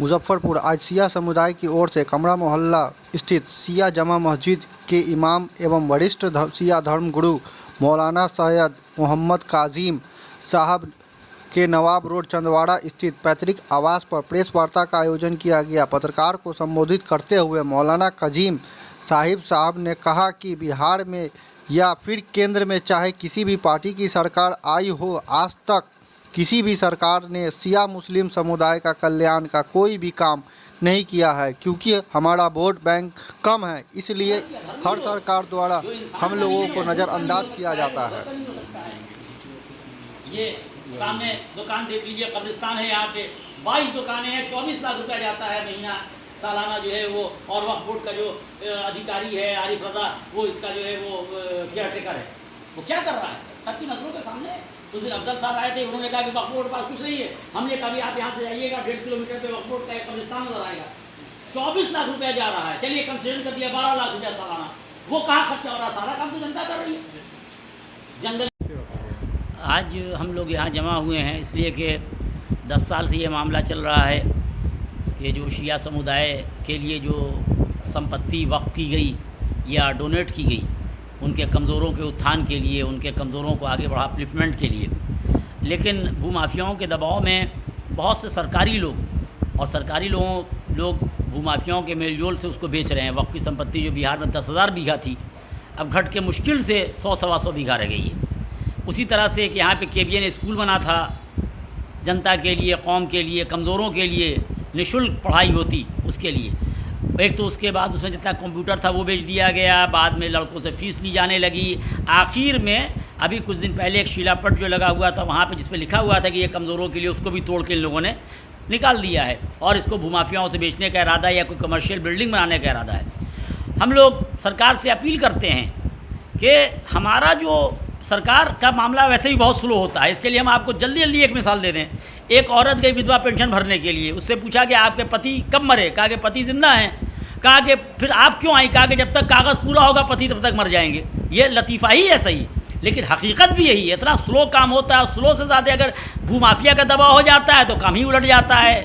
मुजफ्फरपुर आज शिया समुदाय की ओर से कमरा मोहल्ला स्थित शिया जमा मस्जिद के इमाम एवं वरिष्ठ शिया धर्मगुरु मौलाना सैयद मोहम्मद काजिम साहब के नवाब रोड चंदवाड़ा स्थित पैतृक आवास पर प्रेस वार्ता का आयोजन किया गया। पत्रकार को संबोधित करते हुए मौलाना काजिम साहब ने कहा कि बिहार में या फिर केंद्र में चाहे किसी भी पार्टी की सरकार आई हो, आज तक किसी भी सरकार ने शिया मुस्लिम समुदाय का कल्याण का कोई भी काम नहीं किया है, क्योंकि हमारा वोट बैंक कम है, इसलिए हर सरकार द्वारा हम लोगों को नज़रअंदाज किया जाता है। ये सामने दुकान देख लीजिए, कब्रिस्तान है, यहाँ पे 22 दुकानें हैं, 24 लाख रुपया जाता है महीना सालाना जो है वो। और वक्फ बोर्ड का जो अधिकारी है आरिफ रजा, वो इसका जो है वो केयर टेकर है, वो क्या कर रहा है सबकी नजरों के सामने। उस दिन अफजल साहब आए थे, उन्होंने कहा कि वक्फ बोर्ड के पास कुछ नहीं है। हमने कहा आप यहाँ से जाइएगा, 1.5 किलोमीटर पे वक्फ बोर्ड का एक कब्रिस्तान नजर आएगा, 24 लाख रुपया जा रहा है। चलिए कंसेशन कर दिया 12 लाख रुपया सालाना, वो कहाँ खर्चा हो रहा है? सारा काम तो जनता कर रही है। जंगल आज हम लोग यहाँ जमा हुए हैं इसलिए कि 10 साल से ये मामला चल रहा है कि जो शिया समुदाय के लिए जो संपत्ति वक्फ की गई या डोनेट की गई, उनके कमज़ोरों के उत्थान के लिए, उनके कमज़ोरों को आगे बढ़ा अपलिफ्टमेंट के लिए, लेकिन भूमाफियाओं के दबाव में बहुत से सरकारी लोग और सरकारी लोग भूमाफियाओं के मेलजोल से उसको बेच रहे हैं। वक्फ की संपत्ति जो बिहार में 10,000 बीघा थी, अब घट के मुश्किल से 100-125 बीघा रह गई है। उसी तरह से कि यहाँ पे KBN स्कूल बना था जनता के लिए, कौम के लिए, कमज़ोरों के लिए, निःशुल्क पढ़ाई होती उसके लिए। एक तो उसके बाद उसमें जितना कंप्यूटर था वो बेच दिया गया, बाद में लड़कों से फ़ीस ली जाने लगी। आखिर में अभी कुछ दिन पहले एक शिलापट जो लगा हुआ था वहाँ पे जिस पे लिखा हुआ था कि ये कमज़ोरों के लिए, उसको भी तोड़ के इन लोगों ने निकाल दिया है और इसको भूमाफियाओं से बेचने का इरादा या कोई कमर्शियल बिल्डिंग बनाने का इरादा है। हम लोग सरकार से अपील करते हैं कि हमारा जो सरकार का मामला वैसे ही बहुत स्लो होता है, इसके लिए हम आपको जल्दी एक मिसाल दे दें। एक औरत गई विधवा पेंशन भरने के लिए, उससे पूछा कि आपके पति कब मरे? कहा कि पति जिंदा हैं। कहा कि फिर आप क्यों आई? कहा कि जब तक कागज़ पूरा होगा पति तब तक मर जाएंगे। ये लतीफ़ा ही है सही, लेकिन हकीकत भी यही है। इतना स्लो काम होता है, स्लो से ज़्यादा अगर भूमाफिया का दबाव हो जाता है तो काम ही उलट जाता है।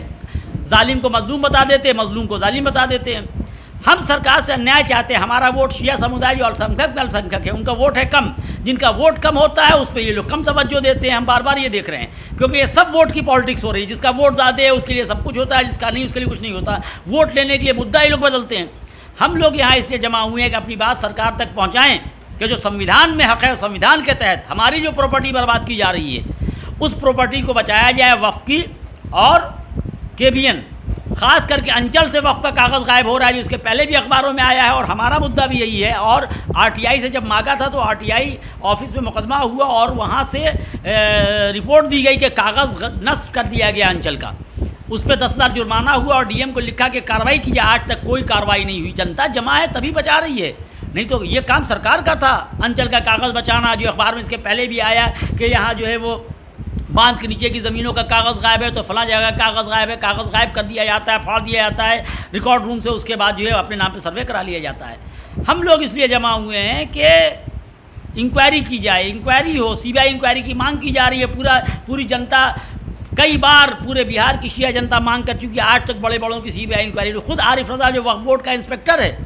जालिम को मजलूम बता देते हैं, मजलूम को जालिम बता देते हैं। हम सरकार से अन्याय चाहते हैं। हमारा वोट शिया समुदाय जो अल्पसंख्यक है, उनका वोट है कम। जिनका वोट कम होता है उस पर ये लोग कम तवज्जो देते हैं। हम बार बार ये देख रहे हैं, क्योंकि ये सब वोट की पॉलिटिक्स हो रही है। जिसका वोट ज़्यादा है उसके लिए सब कुछ होता है, जिसका नहीं उसके लिए कुछ नहीं होता। वोट लेने के लिए मुद्दा ये लोग बदलते हैं। हम लोग यहाँ इसलिए जमा हुए हैं कि अपनी बात सरकार तक पहुँचाएँ कि जो संविधान में हक़ है, संविधान के तहत हमारी जो प्रॉपर्टी बर्बाद की जा रही है, उस प्रॉपर्टी को बचाया जाए वक्फ की। और KBN ख़ास करके अंचल से वक्फ का कागज़ गायब हो रहा है, जो इसके पहले भी अखबारों में आया है और हमारा मुद्दा भी यही है। और RTI से जब मांगा था तो RTI ऑफिस में मुकदमा हुआ और वहाँ से रिपोर्ट दी गई कि कागज़ नष्ट कर दिया गया अंचल का। उस पर 10,000 जुर्माना हुआ और DM को लिखा कि कार्रवाई की जाए। आज तक कोई कार्रवाई नहीं हुई। जनता जमा है तभी बचा रही है, नहीं तो ये काम सरकार का था, अंचल का कागज़ बचाना। जो अखबार में इसके पहले भी आया कि यहाँ जो है वो बांध के नीचे की ज़मीनों का कागज़ गायब है, तो फला जगह कागज़ गायब है। कागज़ गायब कर दिया जाता है, फाड़ दिया जाता है रिकॉर्ड रूम से, उसके बाद जो है अपने नाम पे सर्वे करा लिया जाता है। हम लोग इसलिए जमा हुए हैं कि इंक्वायरी की जाए, इंक्वायरी हो, CBI इंक्वायरी की मांग की जा रही है। पूरी जनता, कई बार पूरे बिहार की शिया जनता मांग कर चुकी है। आज तक बड़े बड़ों की CBI इंक्वायरी। खुद आरिफ रजा जो वक्फ बोर्ड का इंस्पेक्टर है,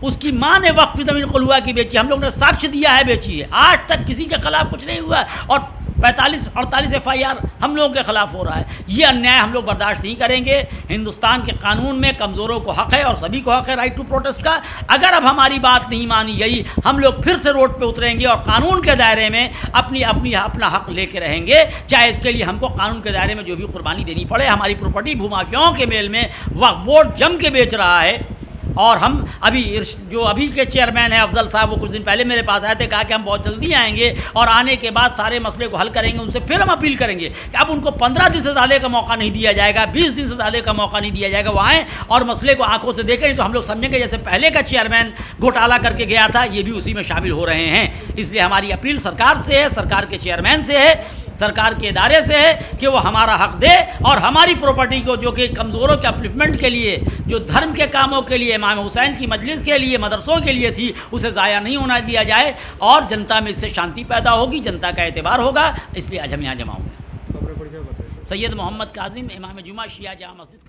उसकी माँ ने वक्फ ज़मीन कलुआ की बेची। हम लोग ने साक्ष्य दिया है बेची है। आज तक किसी के खिलाफ कुछ नहीं हुआ और 45-48 FIR हम लोगों के ख़िलाफ़ हो रहा है। ये अन्याय हम लोग बर्दाश्त नहीं करेंगे। हिंदुस्तान के कानून में कमज़ोरों को हक़ है और सभी को हक़ है राइट टू प्रोटेस्ट का। अगर अब हमारी बात नहीं मानी गई, हम लोग फिर से रोड पे उतरेंगे और कानून के दायरे में अपना हक़ लेके रहेंगे, चाहे इसके लिए हमको कानून के दायरे में जो भी कुर्बानी देनी पड़े। हमारी प्रॉपर्टी भूमाफियाओं के मेल में वक्फ बोर्ड जम के बेच रहा है। और हम अभी के चेयरमैन हैं अफजल साहब, वो कुछ दिन पहले मेरे पास आए थे, कहा कि हम बहुत जल्दी आएंगे और आने के बाद सारे मसले को हल करेंगे। उनसे फिर हम अपील करेंगे कि अब उनको 15 दिन से ज़्यादा का मौका नहीं दिया जाएगा, 20 दिन से ज़्यादा का मौका नहीं दिया जाएगा। वो आएँ और मसले को आंखों से देखें, तो हम लोग समझेंगे जैसे पहले का चेयरमैन घोटाला करके गया था, ये भी उसी में शामिल हो रहे हैं। इसलिए हमारी अपील सरकार से है, सरकार के चेयरमैन से है, सरकार के इदारे से है कि वो हमारा हक़ दे और हमारी प्रॉपर्टी को, जो कि कमज़ोरों के अपलिफ्टमेंट के लिए, जो धर्म के कामों के लिए, इमाम हुसैन की मजलिस के लिए, मदरसों के लिए थी, उसे ज़ाया नहीं होना दिया जाए और जनता में इससे शांति पैदा होगी, जनता का एतबार होगा। इसलिए आज हम यहाँ जमा हुए। सैयद मोहम्मद काजिम, इमाम जुमा, शिया जामा मस्जिद।